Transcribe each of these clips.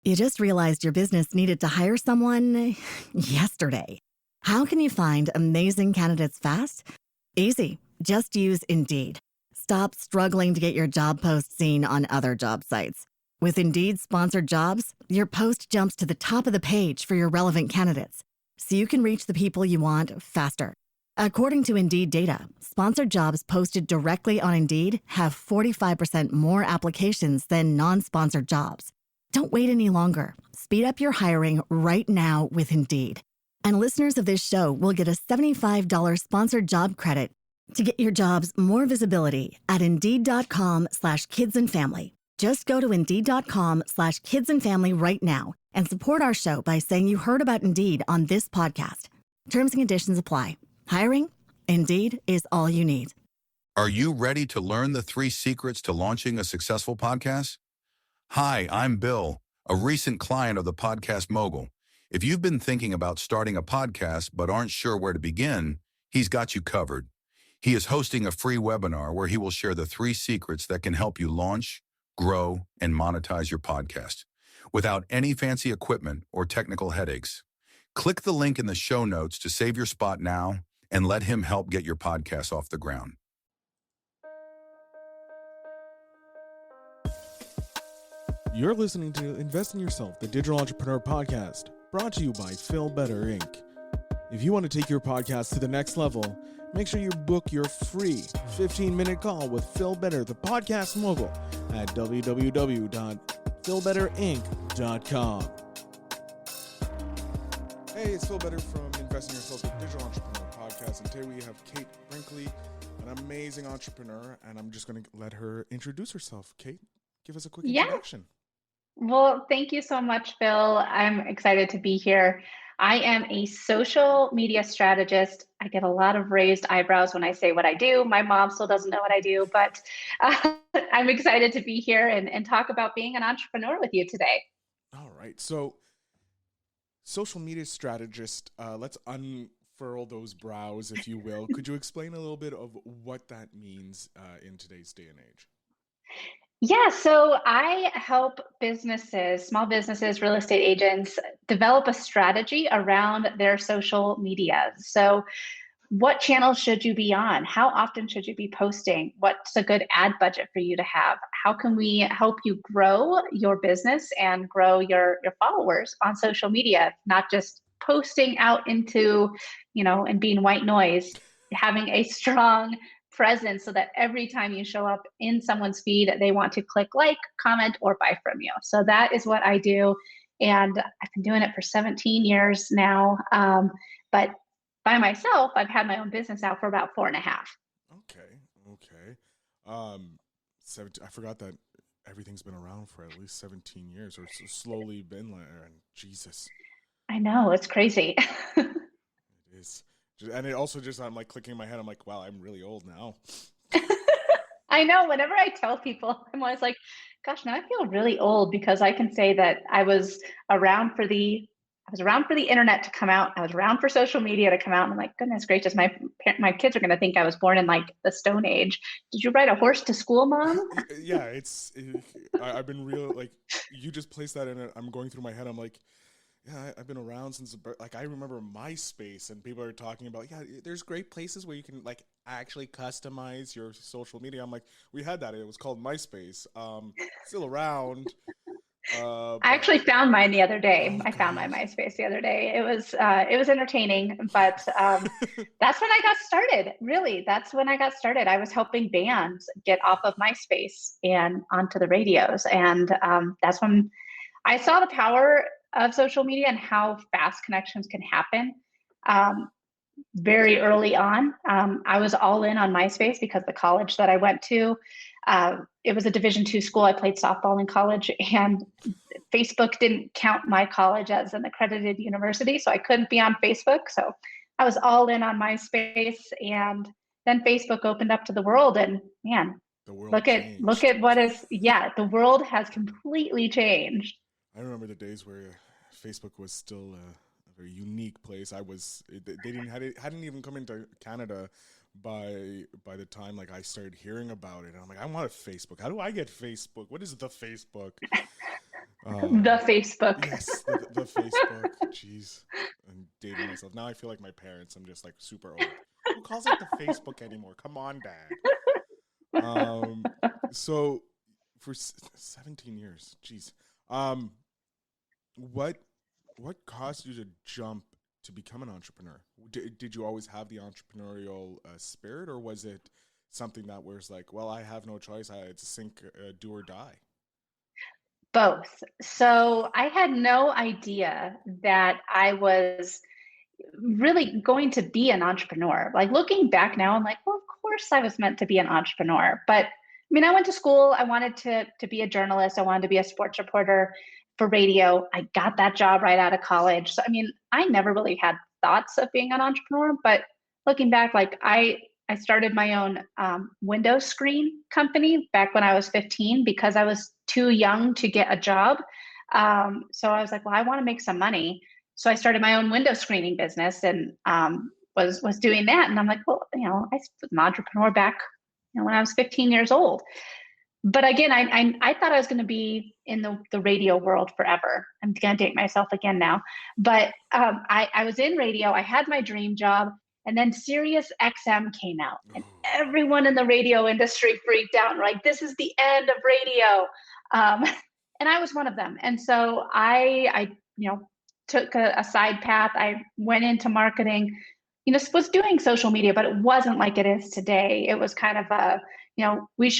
You just realized your business needed to hire someone yesterday. How can you find amazing candidates fast? Easy. Just use Indeed. Stop struggling to get your job post seen on other job sites. With Indeed sponsored jobs, your post jumps to the top of the page for your relevant candidates, so you can reach the people you want faster. According to Indeed data, sponsored jobs posted directly on Indeed have 45% more applications than non-sponsored jobs. Don't wait any longer. Speed up your hiring right now with Indeed. And listeners of this show will get a $75 sponsored job credit to get your jobs more visibility at Indeed.com/kidsandfamily. Just go to Indeed.com/kidsandfamily right now and support our show by saying you heard about Indeed on this podcast. Terms and conditions apply. Hiring? Indeed is all you need. Are you ready to learn the 3 secrets to launching a successful podcast? Hi, I'm Bill, a recent client of the Podcast Mogul. If you've been thinking about starting a podcast but aren't sure where to begin, he's got you covered. He is hosting a free webinar where he will share the 3 secrets that can help you launch, grow, and monetize your podcast without any fancy equipment or technical headaches. Click the link in the show notes to save your spot now and let him help get your podcast off the ground. You're listening to Invest in Yourself, the Digital Entrepreneur Podcast, brought to you by Phil Better, Inc. If you want to take your podcast to the next level, make sure you book your free 15-minute call with Phil Better, the Podcast Mogul, at www.philbetterinc.com. Hey, it's Phil Better from Invest in Yourself, the Digital Entrepreneur Podcast, and today we have Kate Brinkley, an amazing entrepreneur, and I'm just going to let her introduce herself. Kate, give us a quick introduction. Well, thank you so much, Phil. I'm excited to be here. I am a social media strategist. I get a lot of raised eyebrows when I say what I do. My mom still doesn't know what I do, but I'm excited to be here and talk about being an entrepreneur with you today. All right. So, social media strategist, let's unfurl those brows, if you will. Could you explain a little bit of what that means in today's day and age? Yeah, so I help businesses, small businesses, real estate agents develop a strategy around their social media. So what channels should you be on? How often should you be posting? What's a good ad budget for you to have? How can we help you grow your business and grow your followers on social media, not just posting out into, and being white noise, having a strong presence so that every time you show up in someone's feed, they want to click like, comment, or buy from you. So that is what I do. And I've been doing it for 17 years now. But by myself, I've had my own business out for about 4.5. Okay. I forgot that everything's been around for at least 17 years or so slowly been there. And Jesus. I know, it's crazy. It is. And it also just, I'm like clicking in my head. I'm like, wow, I'm really old now. I know. Whenever I tell people, I'm always like, gosh, now I feel really old because I can say that I was around for the internet to come out. I was around for social media to come out. And I'm like, goodness gracious, my kids are going to think I was born in like the Stone Age. Did you ride a horse to school, Mom? Yeah, I've been real, like, you just placed that in it. I'm going through my head. I'm like, yeah, I've been around since, like, I remember MySpace and people are talking about, yeah, there's great places where you can, like, actually customize your social media. I'm like, we had that. It was called MySpace. Still around. I actually found mine the other day. I found my MySpace the other day. It was entertaining, but that's when I got started. Really, that's when I got started. I was helping bands get off of MySpace and onto the radios, and that's when I saw the power of social media and how fast connections can happen. Very early on, I was all in on MySpace because the college that I went to, it was a Division II school. I played softball in college, and Facebook didn't count my college as an accredited university, so I couldn't be on Facebook. So I was all in on MySpace, and then Facebook opened up to the world, and man, look at what is, the world has completely changed. I remember the days where Facebook was still a very unique place. They hadn't even come into Canada by the time like I started hearing about it. I'm like, I want a Facebook. How do I get Facebook? What is the Facebook? The Facebook. Yes, the Facebook. Jeez, I'm dating myself now. I feel like my parents. I'm just like super old. Who calls it the Facebook anymore? Come on, Dad. So for 17 years, jeez. What caused you to jump to become an entrepreneur? Did you always have the entrepreneurial spirit, or was it something that was like, well, I have no choice, it's sink, do or die? Both. So I had no idea that I was really going to be an entrepreneur. Like looking back now, I'm like, well, of course I was meant to be an entrepreneur. But I mean, I went to school. I wanted to be a journalist. I wanted to be a sports reporter for radio. I got that job right out of college. So, I mean, I never really had thoughts of being an entrepreneur. But looking back, like I started my own window screen company back when I was 15 because I was too young to get a job. So I was like, well, I want to make some money. So I started my own window screening business and was doing that. And I'm like, well, I was an entrepreneur back when I was 15 years old. But again, I thought I was going to be in the radio world forever. I'm going to date myself again now. But I was in radio. I had my dream job. And then Sirius XM came out. And everyone in the radio industry freaked out. Like, this is the end of radio. And I was one of them. And so I took a side path. I went into marketing, was doing social media, but it wasn't like it is today. It was kind of we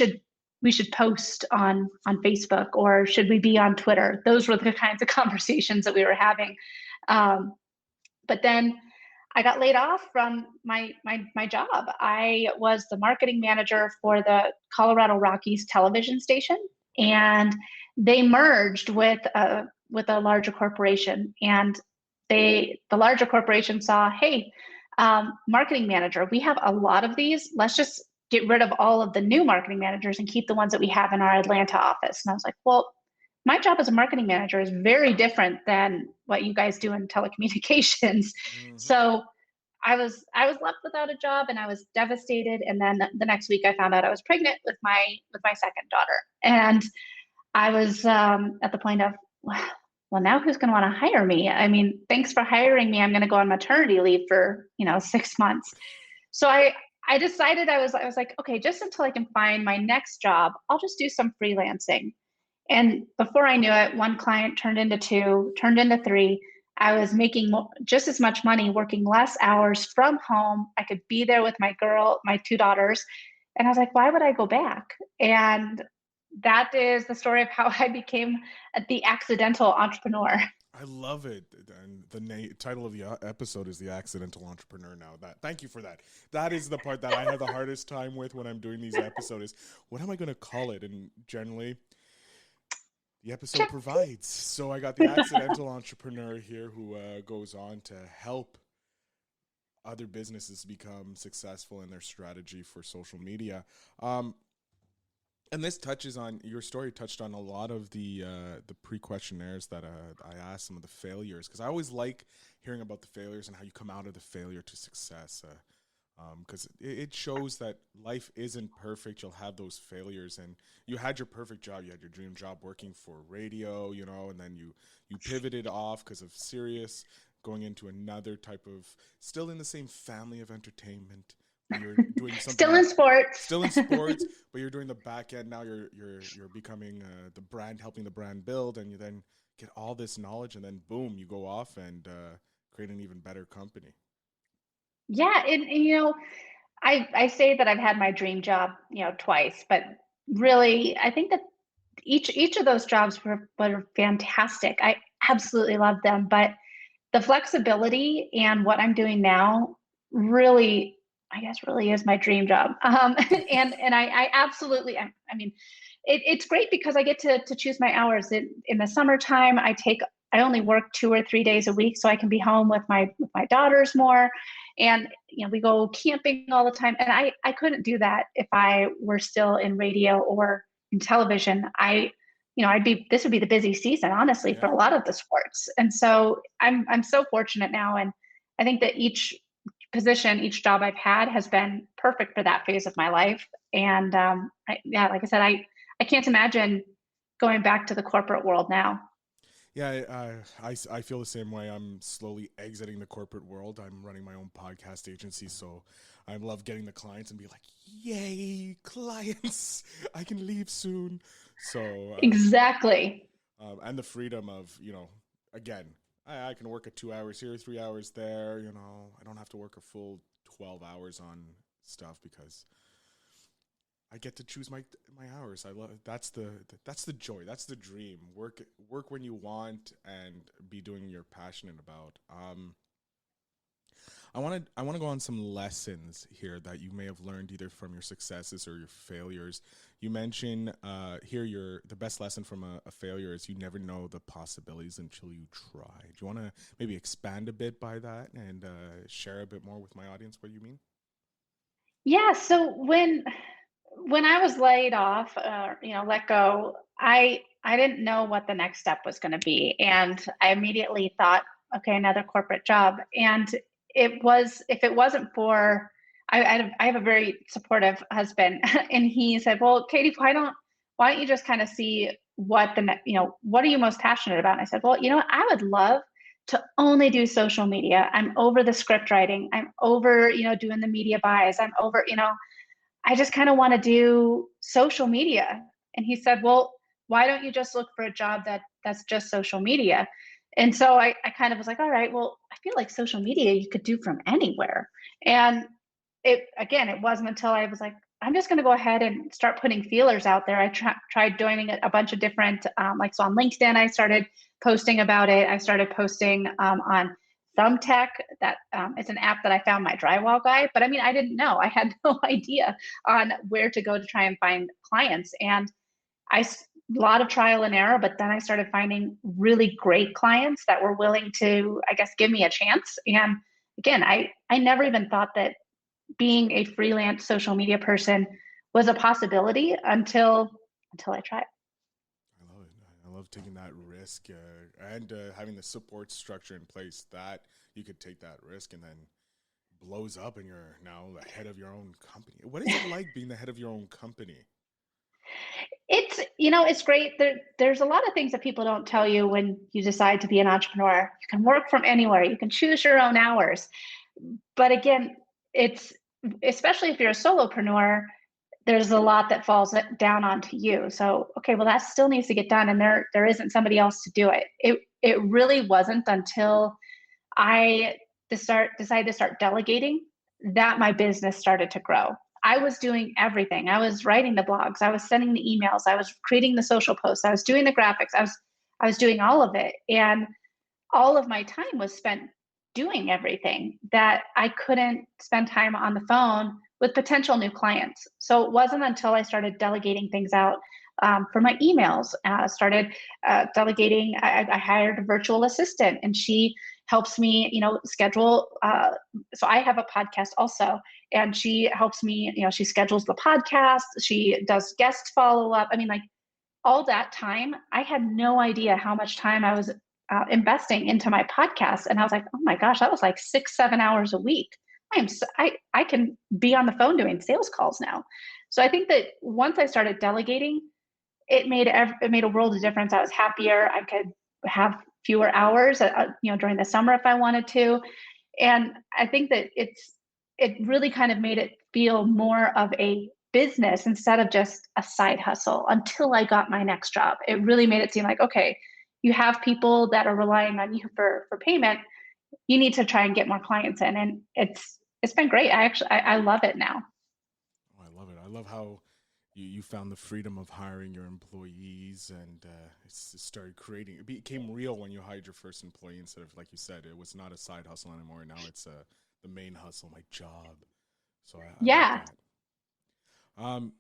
should post on Facebook, or should we be on Twitter? Those were the kinds of conversations that we were having. But then I got laid off from my job. I was the marketing manager for the Colorado Rockies television station, and they merged with a larger corporation. And the larger corporation saw, hey, marketing manager, we have a lot of these. Let's just get rid of all of the new marketing managers and keep the ones that we have in our Atlanta office. And I was like, well, my job as a marketing manager is very different than what you guys do in telecommunications. Mm-hmm. So I was left without a job, and I was devastated. And then the next week I found out I was pregnant with my second daughter. And I was at the point of, well, now who's going to want to hire me? I mean, thanks for hiring me. I'm going to go on maternity leave for, 6 months. So I decided I was like, okay, just until I can find my next job, I'll just do some freelancing. And before I knew it, one client turned into two, turned into three. I was making just as much money, working less hours from home. I could be there with my two daughters. And I was like, why would I go back? And that is the story of how I became the accidental entrepreneur. I love it. And the title of the episode is The Accidental Entrepreneur now. Thank you for that. That is the part that I have the hardest time with when I'm doing these episodes is, what am I going to call it? And generally, the episode provides. So I got the accidental entrepreneur here who goes on to help other businesses become successful in their strategy for social media. And this touches on, your story touched on a lot of the pre-questionnaires that I asked, some of the failures, because I always like hearing about the failures and how you come out of the failure to success. Because it shows that life isn't perfect. You'll have those failures, and you had your perfect job. You had your dream job working for radio, and then you pivoted off because of Sirius, going into another type of, still in the same family of entertainment. You're doing something still in sports, but you're doing the back end now. You're becoming the brand, helping the brand build, and you then get all this knowledge, and then boom, you go off and create an even better company. Yeah, and I say that I've had my dream job, twice, but really, I think that each of those jobs were fantastic. I absolutely loved them, but the flexibility and what I'm doing now really, I guess, really is my dream job. And I absolutely, I mean, it's great because I get to choose my hours. In the summertime, I only work 2 or 3 days a week, so I can be home with my daughters more. And we go camping all the time. And I couldn't do that if I were still in radio or in television. This would be the busy season, honestly, for a lot of the sports. And so I'm so fortunate now. And I think that each position, each job I've had has been perfect for that phase of my life. And like I said, I can't imagine going back to the corporate world now. Yeah, I feel the same way. I'm slowly exiting the corporate world. I'm running my own podcast agency, so I love getting the clients and be like, yay, clients, I can leave soon. So exactly. And the freedom of, again, I can work at 2 hours here, 3 hours there. I don't have to work a full 12 hours on stuff because I get to choose my hours. I love that's the joy. That's the dream. Work when you want and be doing you're passionate about. I want to go on some lessons here that you may have learned either from your successes or your failures. You mentioned here the best lesson from a failure is you never know the possibilities until you try. Do you want to maybe expand a bit by that and share a bit more with my audience what you mean? Yeah. So when I was laid off, let go, I didn't know what the next step was going to be, and I immediately thought, okay, another corporate job. And if it wasn't for, I have a very supportive husband, and he said, well, Katie, why don't you just kind of see what what are you most passionate about? And I said, well, I would love to only do social media. I'm over the script writing. I'm over, doing the media buys. I'm over, I just kind of want to do social media. And he said, well, why don't you just look for a job that's just social media? And so I kind of was like, all right, well, I feel like social media you could do from anywhere. And it wasn't until I was like, I'm just going to go ahead and start putting feelers out there. I tried joining a bunch of different, so on LinkedIn, I started posting about it. I started posting on Thumbtack. That it's an app that I found my drywall guy, but I mean, I didn't know. I had no idea on where to go to try and find clients. And a lot of trial and error, but then I started finding really great clients that were willing to, I guess, give me a chance. And again, I never even thought that being a freelance social media person was a possibility until I tried. I love it. I love taking that risk and having the support structure in place that you could take that risk and then blows up and you're now the head of your own company. What is it like being the head of your own company? It's great. There's a lot of things that people don't tell you when you decide to be an entrepreneur. You can work from anywhere. You can choose your own hours. But again, it's especially if you're a solopreneur, there's a lot that falls down onto you. So, okay, well, that still needs to get done, and there isn't somebody else to do it. It really wasn't until I decided to start delegating that my business started to grow. I was doing everything. I was writing the blogs. I was sending the emails. I was creating the social posts. I was doing the graphics. I was doing all of it, and all of my time was spent doing everything that I couldn't spend time on the phone with potential new clients. So it wasn't until I started delegating things out for my emails, started delegating. I hired a virtual assistant, and she helps me, schedule. So I have a podcast also, and she helps me. She schedules the podcast. She does guest follow up. I mean, like all that time, I had no idea how much time I was investing into my podcast. And I was like, oh my gosh, that was like 6-7 hours a week. I can be on the phone doing sales calls now. So I think that once I started delegating, it made a world of difference. I was happier. I could have fewer hours, during the summer if I wanted to. And I think that it really kind of made it feel more of a business instead of just a side hustle until I got my next job. It really made it seem like, okay, you have people that are relying on you for payment. You need to try and get more clients in. And it's been great. I love it now. Oh, I love it. I love how you found the freedom of hiring your employees and it started creating. It became real when you hired your first employee instead of, like you said, it was not a side hustle anymore. Now it's the main hustle, my job. So I Yeah. like that.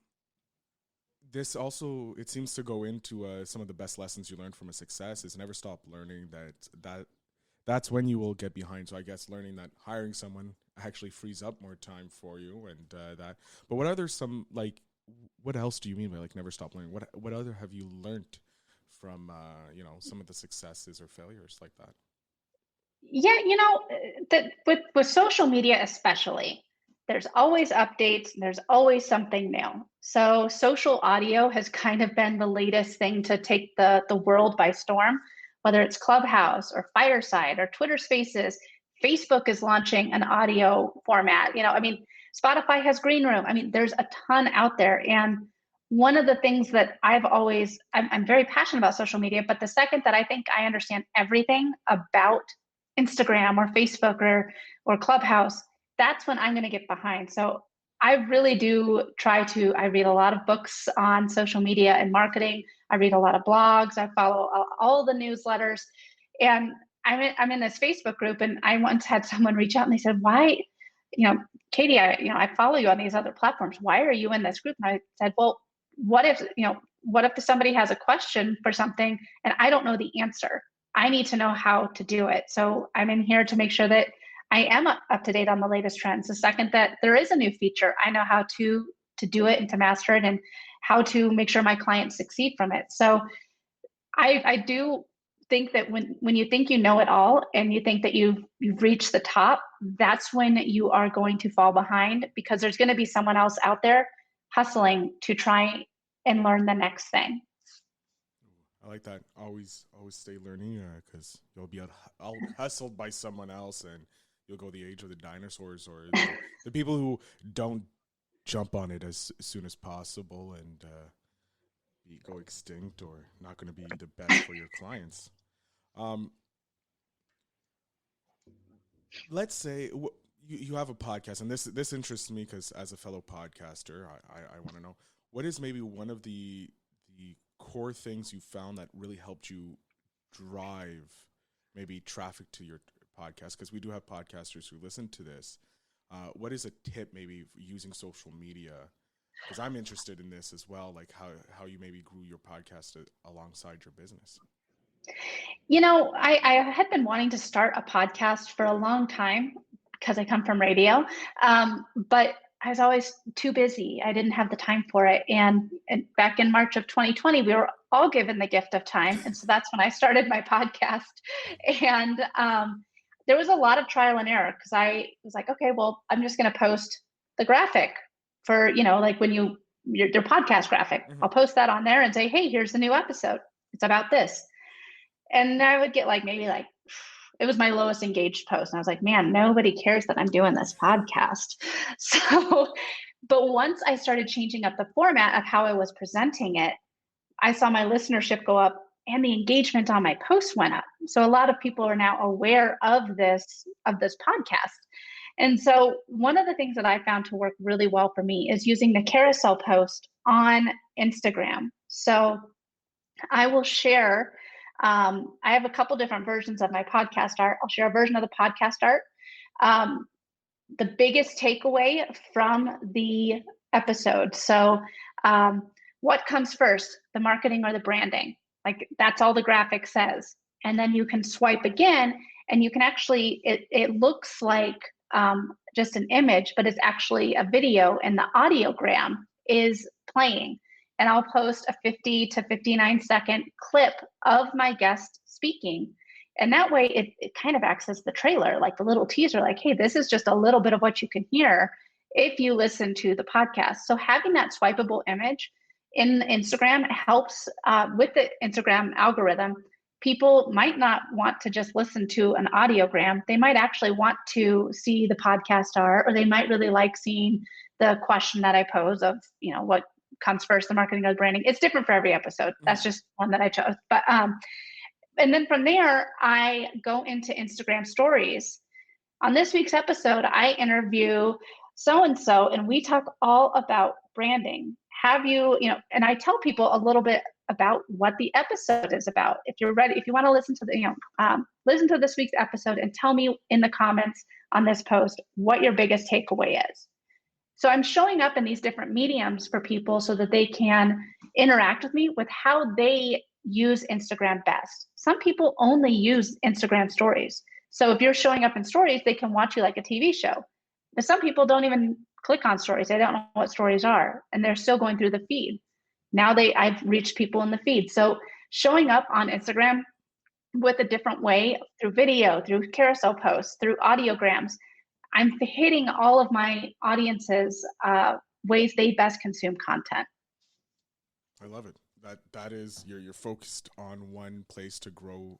This also, it seems to go into some of the best lessons you learned from a success is never stop learning. That's when you will get behind. So I guess learning that hiring someone actually frees up more time for you and that. But what other what else do you mean by like never stop learning? What other have you learned from some of the successes or failures like that? Yeah, that with social media especially, there's always updates, there's always something new. So social audio has kind of been the latest thing to take the world by storm, whether it's Clubhouse or Fireside or Twitter Spaces. Facebook is launching an audio format. I mean, Spotify has Green Room. I mean, there's a ton out there. And one of the things that I'm very passionate about social media, but the second that I think I understand everything about Instagram or Facebook or Clubhouse, that's when I'm going to get behind. So I really do I read a lot of books on social media and marketing. I read a lot of blogs. I follow all the newsletters. And I'm in this Facebook group, and I once had someone reach out and they said, why, Katie, I follow you on these other platforms. Why are you in this group? And I said, well, what if somebody has a question for something and I don't know the answer? I need to know how to do it. So I'm in here to make sure that I am up to date on the latest trends. The second that there is a new feature, I know how to do it and to master it and how to make sure my clients succeed from it. So I do think that when you think you know it all and you think that you've reached the top, that's when you are going to fall behind, because there's going to be someone else out there hustling to try and learn the next thing. I like that. Always stay learning, because you'll be out hustled by someone else, and you'll go the age of the dinosaurs, or the people who don't jump on it as soon as possible and go extinct, or not going to be the best for your clients. Let's say you have a podcast, and this interests me because as a fellow podcaster, I want to know, what is maybe one of the core things you found that really helped you drive maybe traffic to your podcast? Because we do have podcasters who listen to this. What is a tip maybe using social media? Because I'm interested in this as well, like how you maybe grew your podcast alongside your business. I had been wanting to start a podcast for a long time because I come from radio, but I was always too busy. I didn't have the time for it. And back in March of 2020, we were all given the gift of time. And so that's when I started my podcast. And there was a lot of trial and error, because I was like, okay, well, I'm just going to post the graphic for, like when your podcast graphic. Mm-hmm. I'll post that on there and say, hey, here's the new episode. It's about this. And I would get it was my lowest engaged post. And I was like, man, nobody cares that I'm doing this podcast. So, but once I started changing up the format of how I was presenting it, I saw my listenership go up and the engagement on my posts went up. So a lot of people are now aware of this podcast. And so one of the things that I found to work really well for me is using the carousel post on Instagram. So I will share, I have a couple different versions of my podcast art. I'll share a version of the podcast art. The biggest takeaway from the episode. So what comes first, the marketing or the branding? Like, that's all the graphic says. And then you can swipe again and you can actually, it looks like just an image, but it's actually a video, and the audiogram is playing. And I'll post a 50 to 59 second clip of my guest speaking. And that way it kind of acts as the trailer, like the little teaser, like, hey, this is just a little bit of what you can hear if you listen to the podcast. So having that swipeable image in Instagram helps with the Instagram algorithm. People might not want to just listen to an audiogram. They might actually want to see the podcast art, or they might really like seeing the question that I pose of, what comes first, the marketing or the branding. It's different for every episode. That's just one that I chose. But and then from there, I go into Instagram stories. On this week's episode, I interview so-and-so, and we talk all about branding. Have you, and I tell people a little bit about what the episode is about. If you're ready, if you want to listen to listen to this week's episode and tell me in the comments on this post what your biggest takeaway is. So I'm showing up in these different mediums for people so that they can interact with me with how they use Instagram best. Some people only use Instagram stories. So if you're showing up in stories, they can watch you like a TV show. But some people don't even click on stories. They don't know what stories are, and they're still going through the feed. Now I've reached people in the feed. So showing up on Instagram with a different way through video, through carousel posts, through audiograms. I'm hitting all of my audiences ways they best consume content. I love it. That is, you're focused on one place to grow,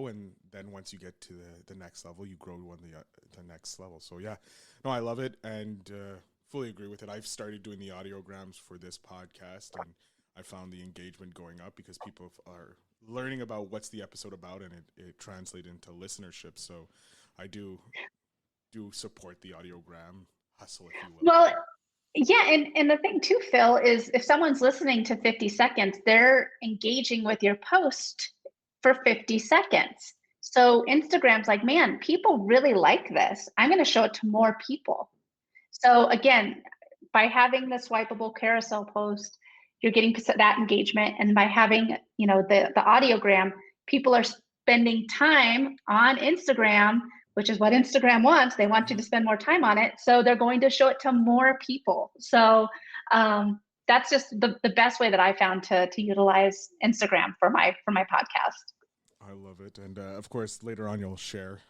and then once you get to the next level, you grow on the next level. So yeah, no, I love it, and fully agree with it. I've started doing the audiograms for this podcast, and I found the engagement going up because people are learning about what's the episode about, and it translates into listenership. So I do support the audiogram hustle, if you will. Well, yeah, and the thing too, Phil, is if someone's listening to 50 seconds, they're engaging with your post for 50 seconds. So Instagram's like, man, people really like this. I'm going to show it to more people. So again, by having the swipeable carousel post, you're getting that engagement. And by having, the audiogram, people are spending time on Instagram, which is what Instagram wants. They want you to spend more time on it. So they're going to show it to more people. So that's just the best way that I found to utilize Instagram for my podcast. I love it. And of course, later on, you'll share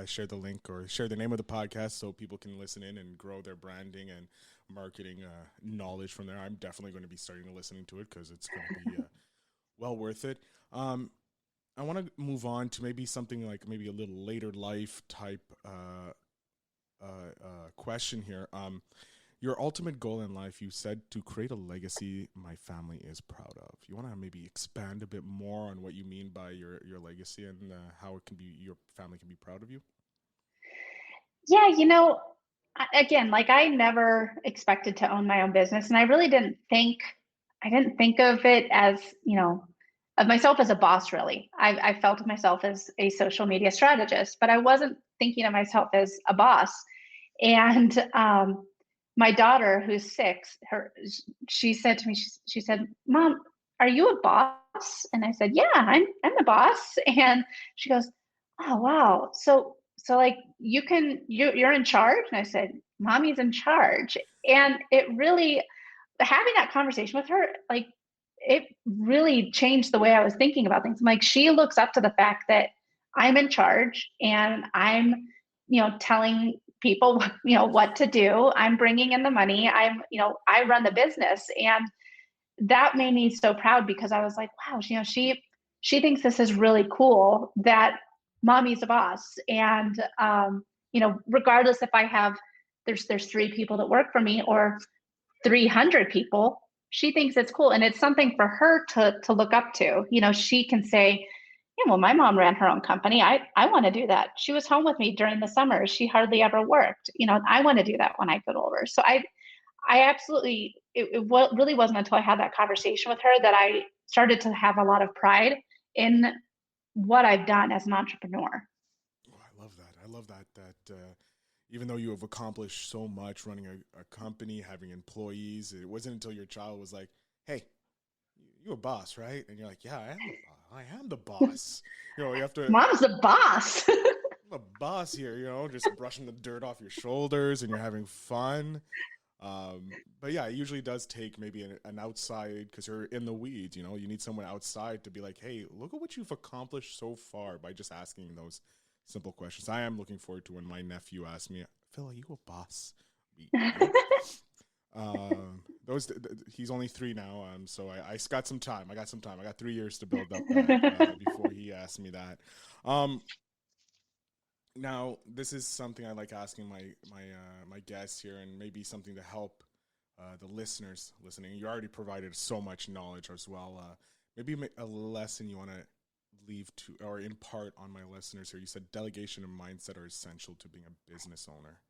share the link or share the name of the podcast so people can listen in and grow their branding and marketing knowledge from there. I'm definitely going to be starting to listening to it because it's going to be well worth it. I want to move on to maybe something like maybe a little later life type question here. Your ultimate goal in life, you said, to create a legacy my family is proud of. You want to maybe expand a bit more on what you mean by your legacy and how it can be, your family can be proud of you? Yeah, again, like I never expected to own my own business, and I really didn't think of it as, of myself as a boss, really. I felt of myself as a social media strategist, but I wasn't thinking of myself as a boss. And my daughter, who's 6, she said to me, she said, "Mom, are you a boss?" And I said, "Yeah, I'm the boss." And she goes, "Oh, wow. So like you're in charge?" And I said, "Mommy's in charge." And it really, having that conversation with her, like, it really changed the way I was thinking about things. Like, she looks up to the fact that I'm in charge and I'm, telling people, what to do. I'm bringing in the money. I run the business. And that made me so proud because I was like, wow, she thinks this is really cool that mommy's a boss. And, regardless if I have, there's 3 people that work for me or 300 people, she thinks it's cool. And it's something for her to look up to. She can say, yeah, well, my mom ran her own company. I want to do that. She was home with me during the summer. She hardly ever worked. I want to do that when I get older. So I absolutely, it really wasn't until I had that conversation with her that I started to have a lot of pride in what I've done as an entrepreneur. Oh, I love that even though you have accomplished so much running a company, having employees, it wasn't until your child was like, "Hey, you a boss, right?" And you're like, "Yeah, I am the boss." You have to. Mom's the boss. I'm a boss here, just brushing the dirt off your shoulders, and you're having fun. But yeah, it usually does take maybe an outside, because you're in the weeds. You need someone outside to be like, "Hey, look at what you've accomplished so far," by just asking those simple questions. I am looking forward to when my nephew asks me, "Phil, are you a boss?" He's only 3 now, so I got some time. I got 3 years to build up that before he asks me that. Now, this is something I like asking my guests here, and maybe something to help the listeners listening. You already provided so much knowledge as well. Maybe a lesson you want to leave to or impart on my listeners here. You said delegation and mindset are essential to being a business owner.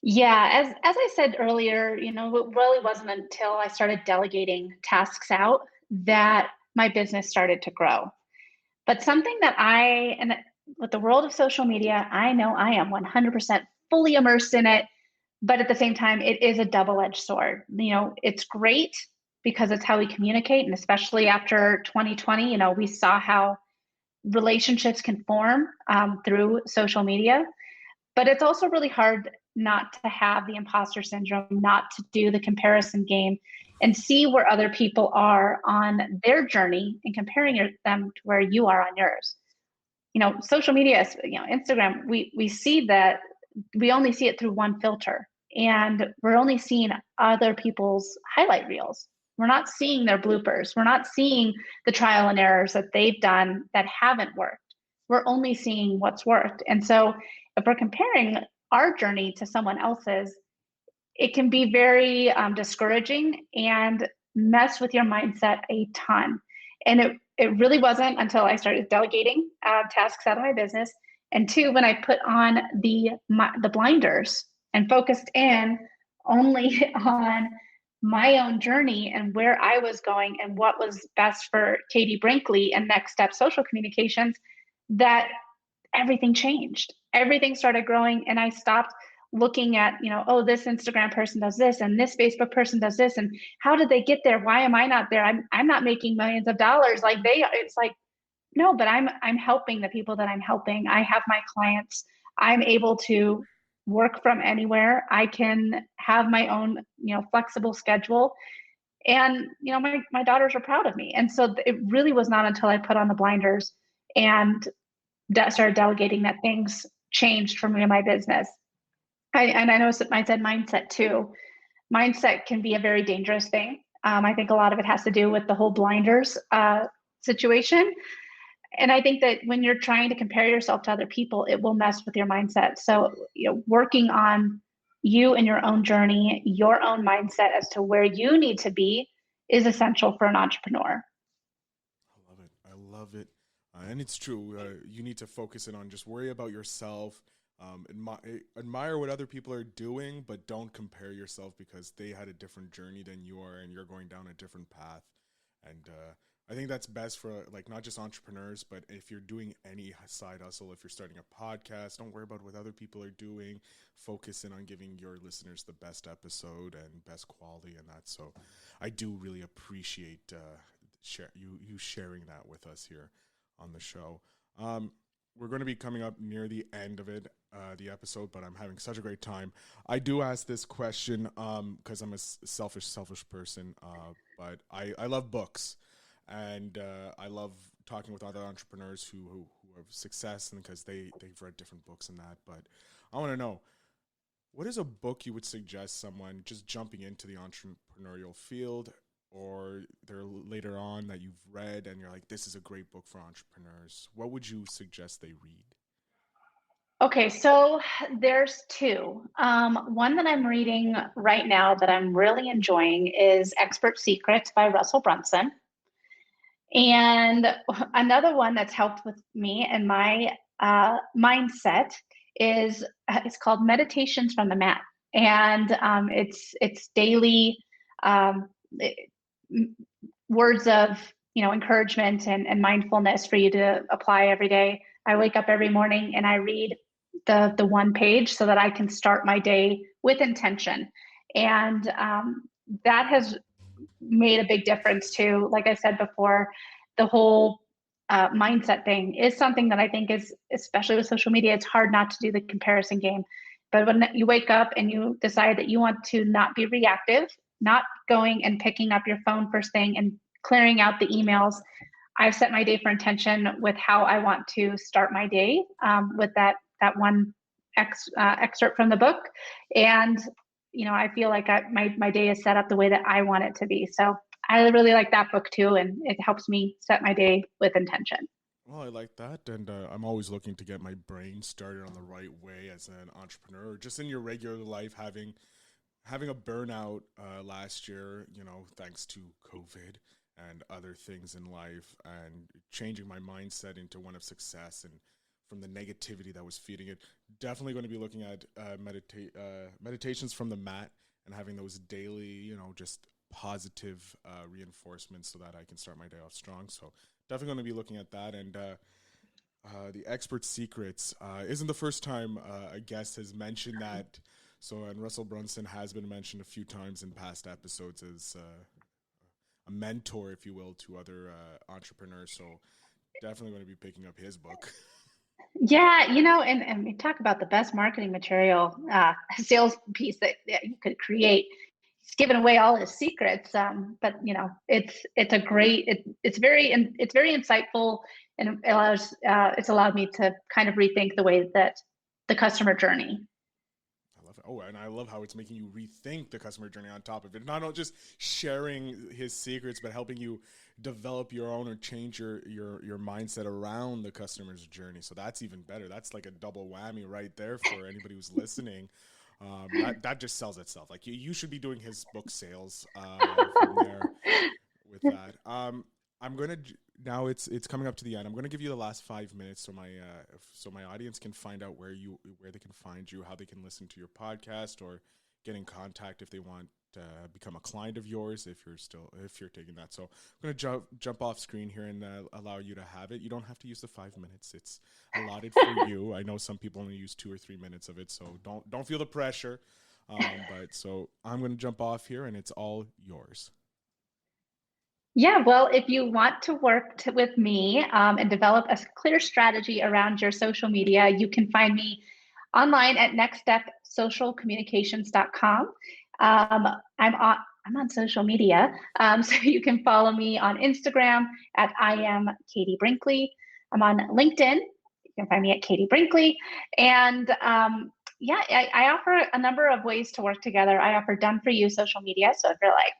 Yeah, as I said earlier, it really wasn't until I started delegating tasks out that my business started to grow. But something that and with the world of social media, I know I am 100% fully immersed in it, but at the same time, it is a double-edged sword. It's great because it's how we communicate, and especially after 2020, we saw how relationships can form through social media. But it's also really hard not to have the imposter syndrome, not to do the comparison game and see where other people are on their journey and comparing them to where you are on yours. Social media, Instagram, we see that we only see it through one filter, and we're only seeing other people's highlight reels. We're not seeing their bloopers. We're not seeing the trial and errors that they've done that haven't worked. We're only seeing what's worked. And so if we're comparing our journey to someone else's, it can be very discouraging and mess with your mindset a ton. And it really wasn't until I started delegating tasks out of my business, and two, when I put on the blinders and focused in only on my own journey and where I was going and what was best for Katie Brinkley and Next Step Social Communications, that everything changed. Everything started growing, and I stopped looking at, oh, this Instagram person does this and this Facebook person does this, and how did they get there? Why am I not there? I'm not making millions of dollars like they are. It's like, no, but I'm helping the people that I'm helping. I have my clients. I'm able to work from anywhere. I can have my own, flexible schedule. And, my daughters are proud of me. And so it really was not until I put on the blinders and started delegating that things changed for me in my business. And I know I said mindset too. Mindset can be a very dangerous thing. I think a lot of it has to do with the whole blinders situation. And I think that when you're trying to compare yourself to other people, it will mess with your mindset. So, working on you and your own journey, your own mindset as to where you need to be is essential for an entrepreneur. I love it. I love it. And it's true. You need to focus in on just worry about yourself. Admire what other people are doing, but don't compare yourself because they had a different journey than you are and you're going down a different path. And I think that's best for not just entrepreneurs, but if you're doing any side hustle, if you're starting a podcast, don't worry about what other people are doing. Focus in on giving your listeners the best episode and best quality and that. So I do really appreciate you sharing that with us here on the show. We're going to be coming up near the end of it, the episode, but I'm having such a great time. I do ask this question because I'm a selfish person, but I love books, and I love talking with other entrepreneurs who have success, and because they've read different books and that. But I want to know, what is a book you would suggest someone just jumping into the entrepreneurial field, or they're later on that you've read and you're like, this is a great book for entrepreneurs? What would you suggest they read? Okay, so there's two. One that I'm reading right now that I'm really enjoying is Expert Secrets by Russell Brunson. And another one that's helped with me and my mindset is it's called Meditations from the Mat. And it's daily words of encouragement and mindfulness for you to apply every day. I wake up every morning and I read the one page so that I can start my day with intention. And that has made a big difference too. Like I said before, the whole mindset thing is something that I think is, especially with social media, it's hard not to do the comparison game. But when you wake up and you decide that you want to not be reactive, not going and picking up your phone first thing and clearing out the emails, I've set my day for intention with how I want to start my day with that one excerpt from the book. And, I feel like my day is set up the way that I want it to be. So I really like that book too. And it helps me set my day with intention. Well, I like that. And I'm always looking to get my brain started on the right way as an entrepreneur, just in your regular life, having a burnout last year, thanks to COVID and other things in life, and changing my mindset into one of success and from the negativity that was feeding it. Definitely going to be looking at meditations from the mat and having those daily, just positive reinforcements so that I can start my day off strong. So definitely going to be looking at that. And the Expert Secrets isn't the first time a guest has mentioned that. So, and Russell Brunson has been mentioned a few times in past episodes as a mentor, if you will, to other entrepreneurs. So definitely going to be picking up his book. Yeah, and we talk about the best marketing material, sales piece that you could create. He's given away all his secrets, but it's a great. It's very insightful, and it's allowed me to kind of rethink the way that the customer journey. I love it. Oh, and I love how it's making you rethink the customer journey on top of it. Not just sharing his secrets, but helping you develop your own or change your mindset around the customer's journey. So that's even better. That's like a double whammy right there for anybody who's listening. That just sells itself. Like you should be doing his book sales from there with that. I'm gonna now. It's coming up to the end. I'm gonna give you the last 5 minutes so my audience can find out where they can find you, how they can listen to your podcast, or get in contact if they want to become a client of yours. If you're taking that, so I'm gonna jump off screen here and allow you to have it. You don't have to use the 5 minutes. It's allotted for you. I know some people only use 2 or 3 minutes of it, so don't feel the pressure. But so I'm gonna jump off here, and it's all yours. Yeah, well, if you want to work with me and develop a clear strategy around your social media, you can find me online at nextstepsocialcommunications.com. I'm on social media, so you can follow me on Instagram at I am Katie Brinkley. I'm on LinkedIn. You can find me at Katie Brinkley, and I offer a number of ways to work together. I offer done for you social media, so if you're like,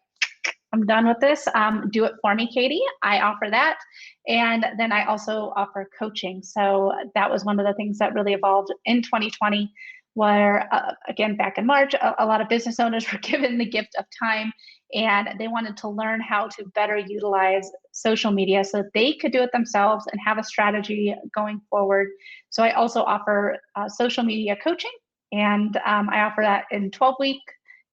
I'm done with this, do it for me, Katie, I offer that. And then I also offer coaching. So that was one of the things that really evolved in 2020, where again, back in March, a lot of business owners were given the gift of time, and they wanted to learn how to better utilize social media so that they could do it themselves and have a strategy going forward. So I also offer social media coaching, and I offer that in 12-week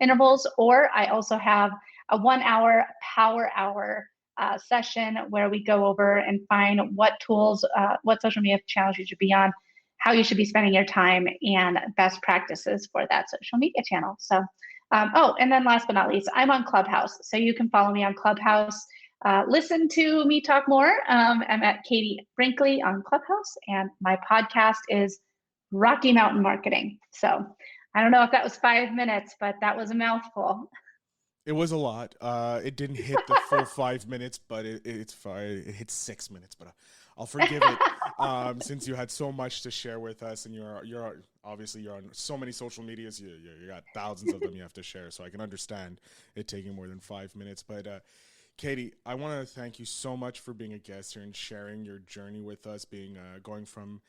intervals, or I also have a 1-hour power hour session where we go over and find what tools, what social media channels you should be on, how you should be spending your time, and best practices for that social media channel. So, and then last but not least, I'm on Clubhouse. So you can follow me on Clubhouse. Listen to me talk more. I'm at Katie Brinkley on Clubhouse, and my podcast is Rocky Mountain Marketing. So I don't know if that was 5 minutes, but that was a mouthful. It was a lot. It didn't hit the full 5 minutes, but it's fine. It hit 6 minutes, but I'll forgive it since you had so much to share with us, and you're obviously you're on so many social medias. You got thousands of them you have to share, so I can understand it taking more than 5 minutes. But Katie, I want to thank you so much for being a guest here and sharing your journey with us, going from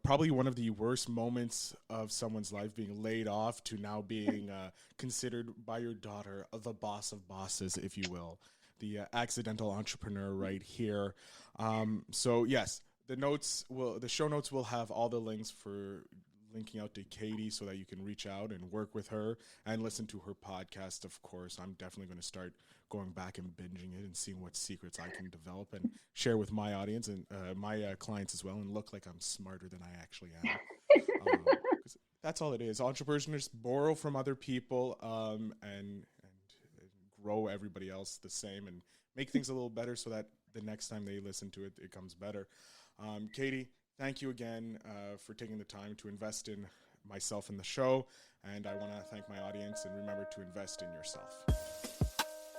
probably one of the worst moments of someone's life, being laid off, to now being considered by your daughter the boss of bosses, if you will, the accidental entrepreneur right here. So yes, the show notes will have all the links for linking out to Katie so that you can reach out and work with her and listen to her podcast. Of course, I'm definitely going to start going back and binging it and seeing what secrets I can develop and share with my audience and my clients as well, and look like I'm smarter than I actually am. That's all it is. Entrepreneurs borrow from other people and grow everybody else the same and make things a little better so that the next time they listen to it, it comes better. Katie, thank you again for taking the time to invest in myself and the show. And I want to thank my audience, and remember to invest in yourself.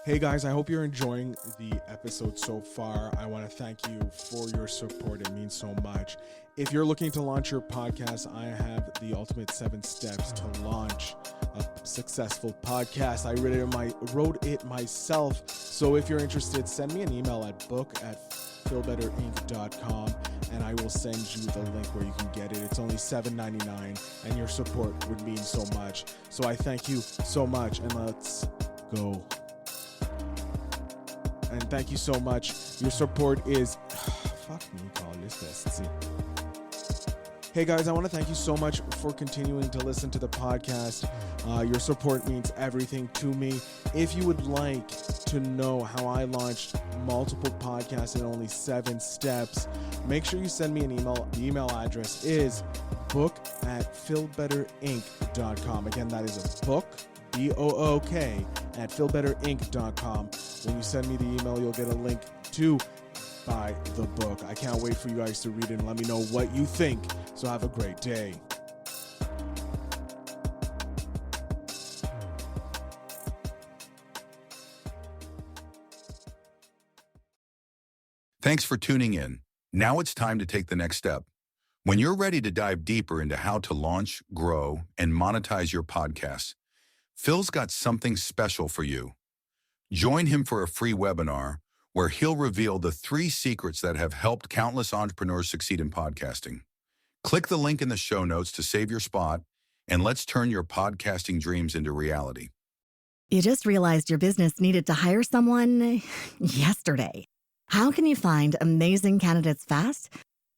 Hey guys, I hope you're enjoying the episode so far. I want to thank you for your support. It means so much. If you're looking to launch your podcast, I have the ultimate 7 steps to launch a successful podcast. I wrote it myself. So if you're interested, send me an email at book@fulfillment.If.com and I will send you the link where you can get it. It's only $7.99 and your support would mean so much. So I thank you so much, and let's go. And thank you so much. Your support is fuck me, call this best. See. Hey guys, I want to thank you so much for continuing to listen to the podcast. Your support means everything to me. If you would like to know how I launched multiple podcasts in only 7 steps, make sure you send me an email. The email address is book@philbetterinc.com. Again, that is a book, BOOK, @philbetterinc.com. When you send me the email, you'll get a link to by the book. I can't wait for you guys to read it and let me know what you think. So have a great day. Thanks for tuning in. Now it's time to take the next step. When you're ready to dive deeper into how to launch, grow, and monetize your podcast, Phil's got something special for you. Join him for a free webinar where he'll reveal the 3 secrets that have helped countless entrepreneurs succeed in podcasting. Click the link in the show notes to save your spot, and let's turn your podcasting dreams into reality. You just realized your business needed to hire someone yesterday. How can you find amazing candidates fast?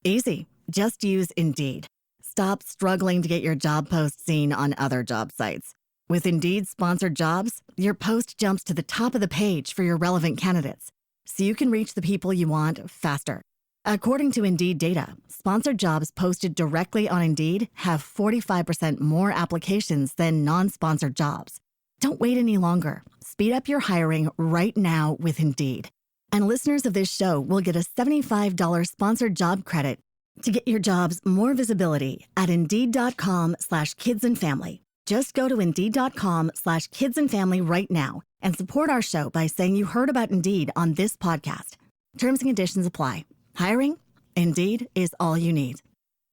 Easy. Just use Indeed. Stop struggling to get your job post seen on other job sites. With Indeed sponsored jobs, your post jumps to the top of the page for your relevant candidates, so you can reach the people you want faster. According to Indeed data, sponsored jobs posted directly on Indeed have 45% more applications than non-sponsored jobs. Don't wait any longer. Speed up your hiring right now with Indeed. And listeners of this show will get a $75 sponsored job credit to get your jobs more visibility at Indeed.com/kidsandfamily. Just go to Indeed.com/kidsandfamily right now and support our show by saying you heard about Indeed on this podcast. Terms and conditions apply. Hiring? Indeed is all you need.